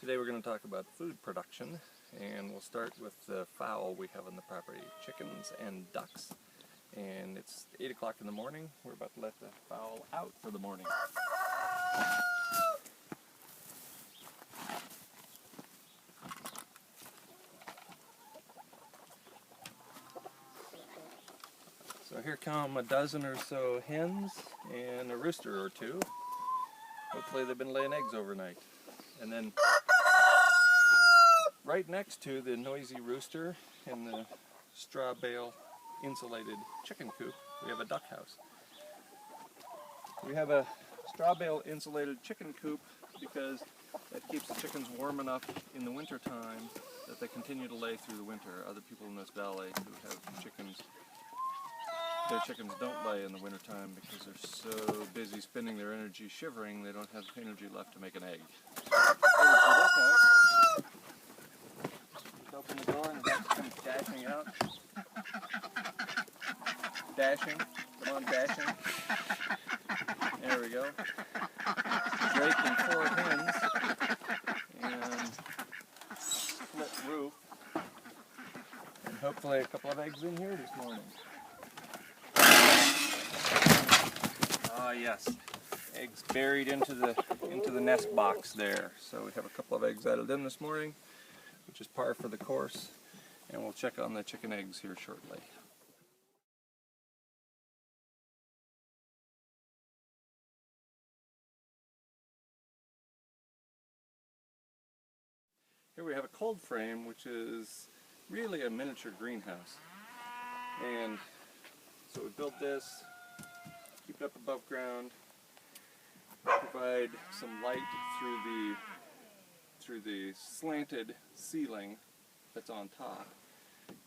Today we're going to talk about food production, and we'll start with the fowl we have on the property, chickens and ducks. And it's 8 o'clock in the morning. We're about to let the fowl out for the morning. So here come a dozen or so hens and a rooster or two. Hopefully they've been laying eggs overnight. And then right next to the noisy rooster and the straw bale insulated chicken coop, we have a duck house. We have a straw bale insulated chicken coop because that keeps the chickens warm enough in the winter time that they continue to lay through the winter. Other people in this valley who have chickens, their chickens don't lay in the winter time because they're so busy spending their energy shivering they don't have energy left to make an egg. Open the door and the ducks come dashing out. Dashing. Come on, dashing. There we go. Drake and 4 hens. And split roof. And hopefully a couple of eggs in here this morning. Ah, yes. Eggs buried into the nest box there. So we have a couple of eggs added in this morning, which is par for the course, and we'll check on the chicken eggs here shortly. Here we have a cold frame, which is really a miniature greenhouse. And so we built this, keep it up above ground, provide some light through the slanted ceiling that's on top.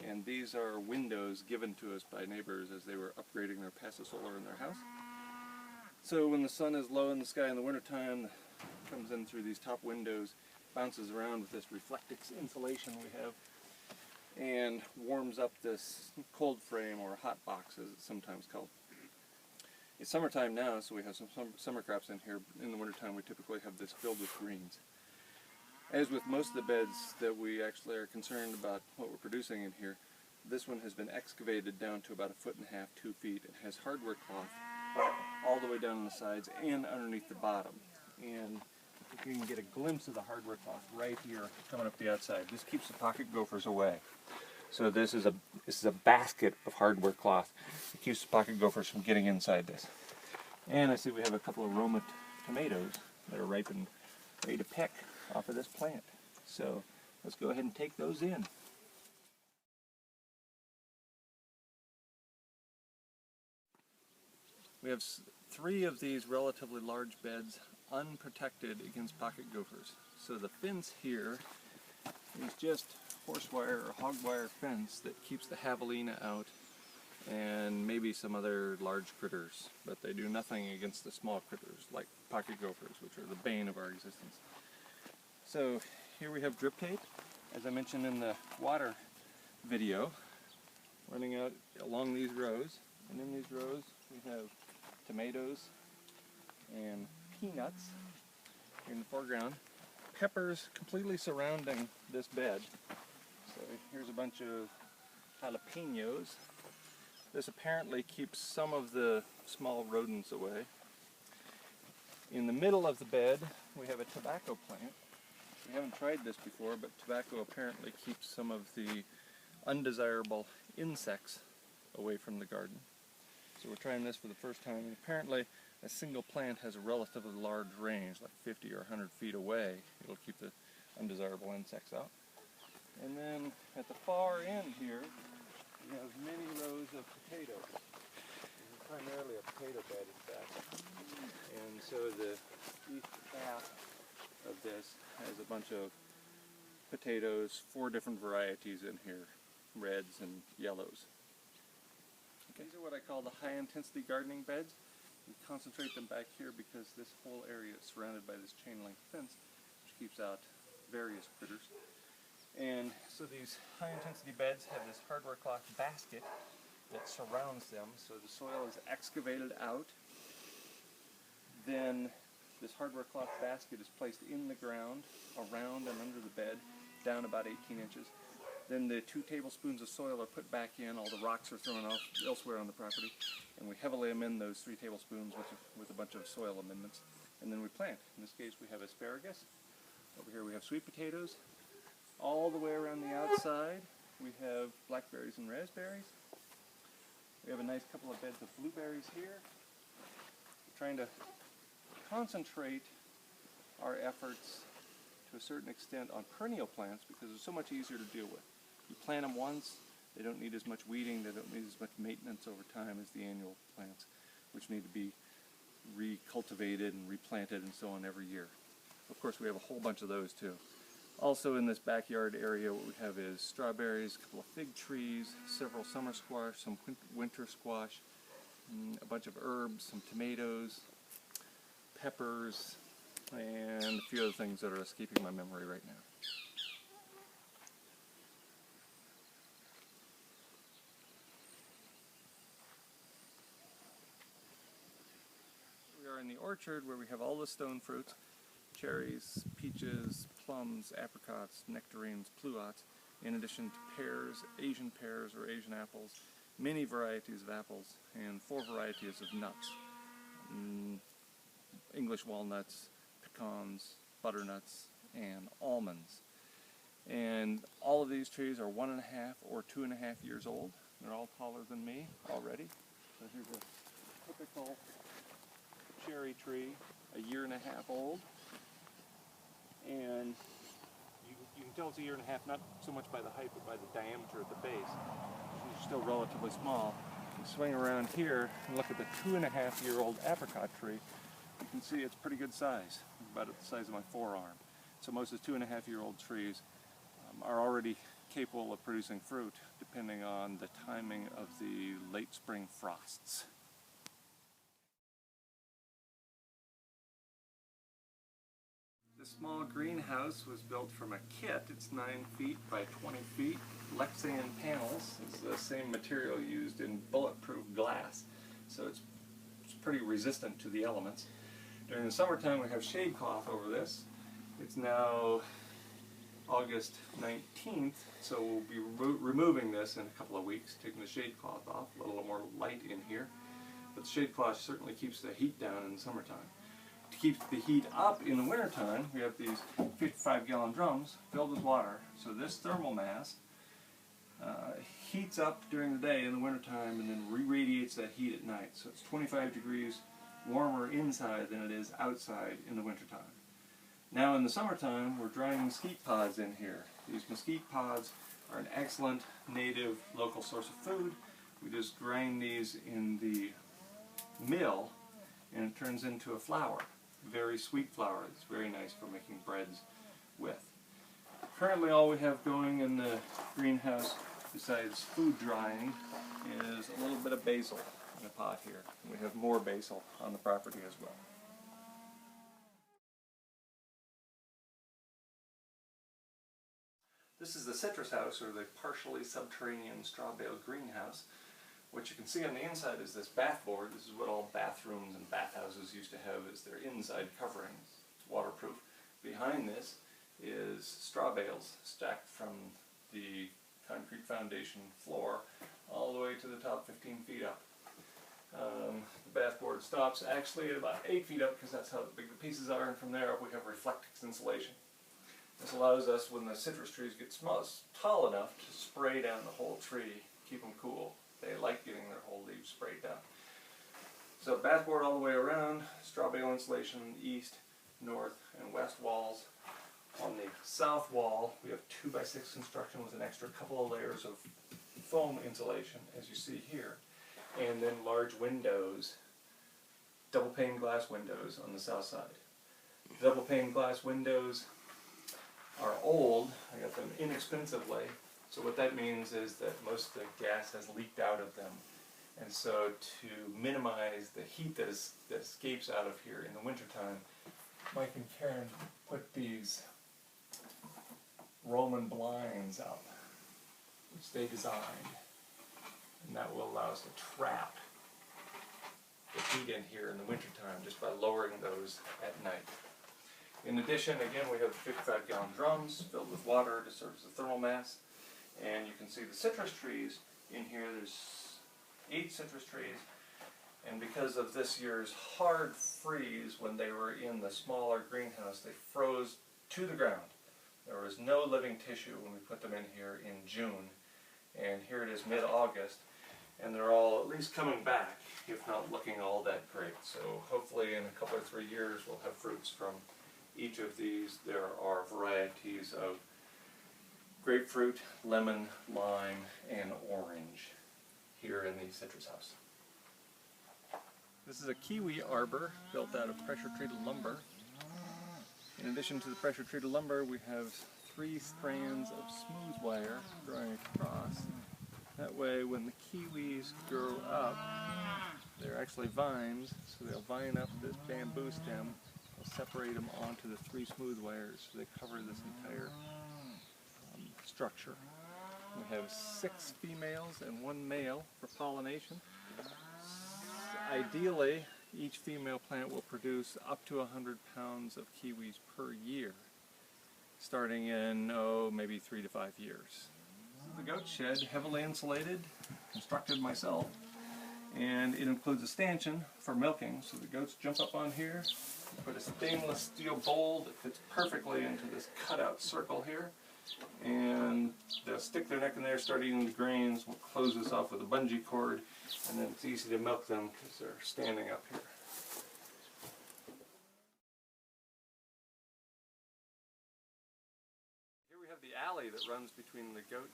And these are windows given to us by neighbors as they were upgrading their passive solar in their house. So when the sun is low in the sky in the wintertime, it comes in through these top windows, bounces around with this Reflectix insulation we have, and warms up this cold frame, or hot box as it's sometimes called. It's summertime now, so we have some summer crops in here. In the wintertime we typically have this filled with greens. As with most of the beds that we actually are concerned about what we're producing in here, this one has been excavated down to about 1.5 feet, 2 feet. It has hardware cloth all the way down on the sides and underneath the bottom. And if you can get a glimpse of the hardware cloth right here coming up the outside, this keeps the pocket gophers away. So this is a basket of hardware cloth. It keeps the pocket gophers from getting inside this. And I see we have a couple of Roma tomatoes that are ripe and ready to pick off of this plant. So let's go ahead and take those in. We have 3 of these relatively large beds unprotected against pocket gophers. So the fence here is just horsewire or hog wire fence that keeps the javelina out and maybe some other large critters, but they do nothing against the small critters like pocket gophers, which are the bane of our existence. So here we have drip tape, as I mentioned in the water video, running out along these rows, and in these rows we have tomatoes and peanuts in the foreground, peppers completely surrounding this bed. So here's a bunch of jalapenos. This apparently keeps some of the small rodents away. In the middle of the bed we have a tobacco plant. We haven't tried this before, but tobacco apparently keeps some of the undesirable insects away from the garden. So we're trying this for the first time, and apparently a single plant has a relatively large range, like 50 or 100 feet away. It'll keep the undesirable insects out. And then at the far end here, we have many rows of potatoes. This is primarily a potato bed, in fact. And so each half of this has a bunch of potatoes, 4 different varieties in here, reds and yellows. Okay. These are what I call the high-intensity gardening beds. We concentrate them back here because this whole area is surrounded by this chain-link fence, which keeps out various critters. And so these high-intensity beds have this hardware cloth basket that surrounds them, so the soil is excavated out. Then This hardware cloth basket is placed in the ground, around and under the bed, down about 18 inches. Then the 2 tablespoons of soil are put back in, all the rocks are thrown off elsewhere on the property, and we heavily amend those 3 tablespoons with a bunch of soil amendments. And then we plant. In this case we have asparagus. Over here we have sweet potatoes. All the way around the outside we have blackberries and raspberries. We have a nice couple of beds of blueberries here. We're trying to concentrate our efforts to a certain extent on perennial plants because they're so much easier to deal with. You plant them once, they don't need as much weeding, they don't need as much maintenance over time as the annual plants, which need to be recultivated and replanted and so on every year. Of course, we have a whole bunch of those too. Also in this backyard area, what we have is strawberries, a couple of fig trees, several summer squash, some winter squash, a bunch of herbs, some tomatoes, peppers, and a few other things that are escaping my memory right now. We are in the orchard where we have all the stone fruits, cherries, peaches, plums, apricots, nectarines, pluots, in addition to pears, Asian pears or Asian apples, many varieties of apples, and 4 varieties of nuts. English walnuts, pecans, butternuts, and almonds. And all of these trees are 1.5 or 2.5 years old. They're all taller than me already. So here's a typical cherry tree, 1.5 years old. And you can tell it's 1.5 years, not so much by the height, but by the diameter at the base. It's still relatively small. You swing around here and look at the 2.5-year-old apricot tree. You can see it's pretty good size, about the size of my forearm. So most of the 2.5-year-old trees are already capable of producing fruit, depending on the timing of the late spring frosts. This small greenhouse was built from a kit. It's 9 feet by 20 feet. Lexan panels is the same material used in bulletproof glass, so it's pretty resistant to the elements. During the summertime we have shade cloth over this. It's now August 19th, so we'll be removing this in a couple of weeks, taking the shade cloth off, a little more light in here. But the shade cloth certainly keeps the heat down in the summertime. To keep the heat up in the wintertime, we have these 55-gallon drums filled with water. So this thermal mass heats up during the day in the wintertime and then re-radiates that heat at night. So it's 25 degrees warmer inside than it is outside in the wintertime. Now in the summertime, we're drying mesquite pods in here. These mesquite pods are an excellent native local source of food. We just grind these in the mill and it turns into a flour. Very sweet flour. It's very nice for making breads with. Currently all we have going in the greenhouse besides food drying is a little bit of basil in a pot here. And we have more basil on the property as well. This is the citrus house, or the partially subterranean straw bale greenhouse. What you can see on the inside is this bath board. This is what all bathrooms and bathhouses used to have as their inside covering. It's waterproof. Behind this is straw bales stacked from the concrete foundation floor all the way to the top 15 feet up. The bath board stops actually at about 8 feet up because that's how big the pieces are, and from there up we have Reflectix insulation. This allows us, when the citrus trees get tall enough, to spray down the whole tree, keep them cool. They like getting their whole leaves sprayed down. So bath board all the way around, straw bale insulation on the east, north, and west walls. On the south wall, we have 2x6 construction with an extra couple of layers of foam insulation, as you see here. And then large windows, double pane glass windows on the south side. Double pane glass windows are old. I got them inexpensively. So what that means is that most of the gas has leaked out of them. And so to minimize the heat that escapes out of here in the wintertime, Mike and Karen put these Roman blinds up, which they designed. And that will allow us to trap the heat in here in the wintertime just by lowering those at night. In addition, again, we have 55-gallon drums filled with water to serve as a thermal mass. And you can see the citrus trees in here. There's 8 citrus trees. And because of this year's hard freeze when they were in the smaller greenhouse, they froze to the ground. There was no living tissue when we put them in here in June. And here it is mid-August. And they're all at least coming back, if not looking all that great. So hopefully in a couple or 3 years we'll have fruits from each of these. There are varieties of grapefruit, lemon, lime, and orange here in the citrus house. This is a kiwi arbor built out of pressure-treated lumber. In addition to the pressure-treated lumber, we have 3 strands of smooth wire growing across. That way, when the kiwis grow up, they're actually vines, so they'll vine up this bamboo stem. They'll separate them onto the 3 smooth wires, so they cover this entire structure. We have 6 females and 1 male for pollination. Ideally, each female plant will produce up to 100 pounds of kiwis per year, starting in, maybe 3 to 5 years. The goat shed, heavily insulated, constructed myself, and it includes a stanchion for milking, so the goats jump up on here, put a stainless steel bowl that fits perfectly into this cutout circle here, and they'll stick their neck in there, start eating the grains. We'll close this off with a bungee cord, and then it's easy to milk them because they're standing up here. Here we have the alley that runs between the goat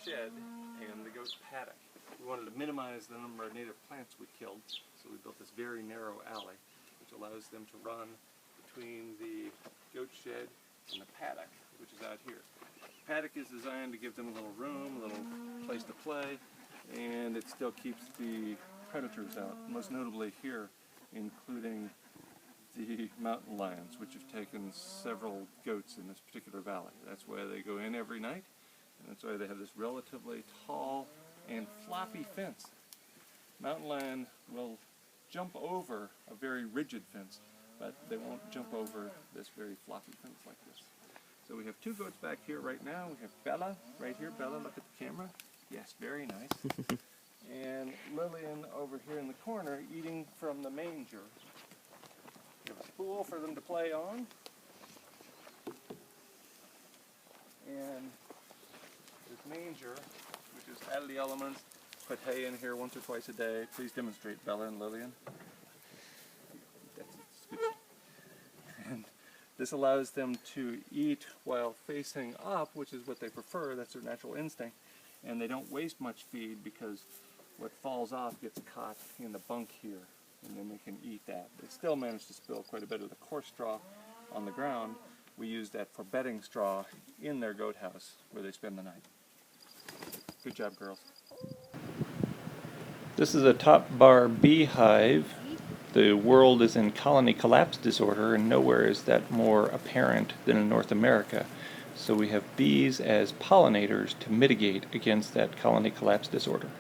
shed and the goat paddock. We wanted to minimize the number of native plants we killed, so we built this very narrow alley, which allows them to run between the goat shed and the paddock, which is out here. The paddock is designed to give them a little room, a little place to play, and it still keeps the predators out, most notably here, including the mountain lions, which have taken several goats in this particular valley. That's why they go in every night, and that's why they have this relatively tall and floppy fence. Mountain lion will jump over a very rigid fence, but they won't jump over this very floppy fence like this. So we have 2 goats back here right now. We have Bella right here. Bella, look at the camera. Yes, very nice. And Lillian over here in the corner eating from the manger. We have a spool for them to play on. And this manger, which is out of the elements, put hay in here once or twice a day. Please demonstrate, Bella and Lillian. That's good. And this allows them to eat while facing up, which is what they prefer. That's their natural instinct. And they don't waste much feed because what falls off gets caught in the bunk here, and then they can eat that. They still manage to spill quite a bit of the coarse straw on the ground. We use that for bedding straw in their goat house where they spend the night. Good job, girls. This is a top bar beehive. The world is in colony collapse disorder, and nowhere is that more apparent than in North America. So we have bees as pollinators to mitigate against that colony collapse disorder.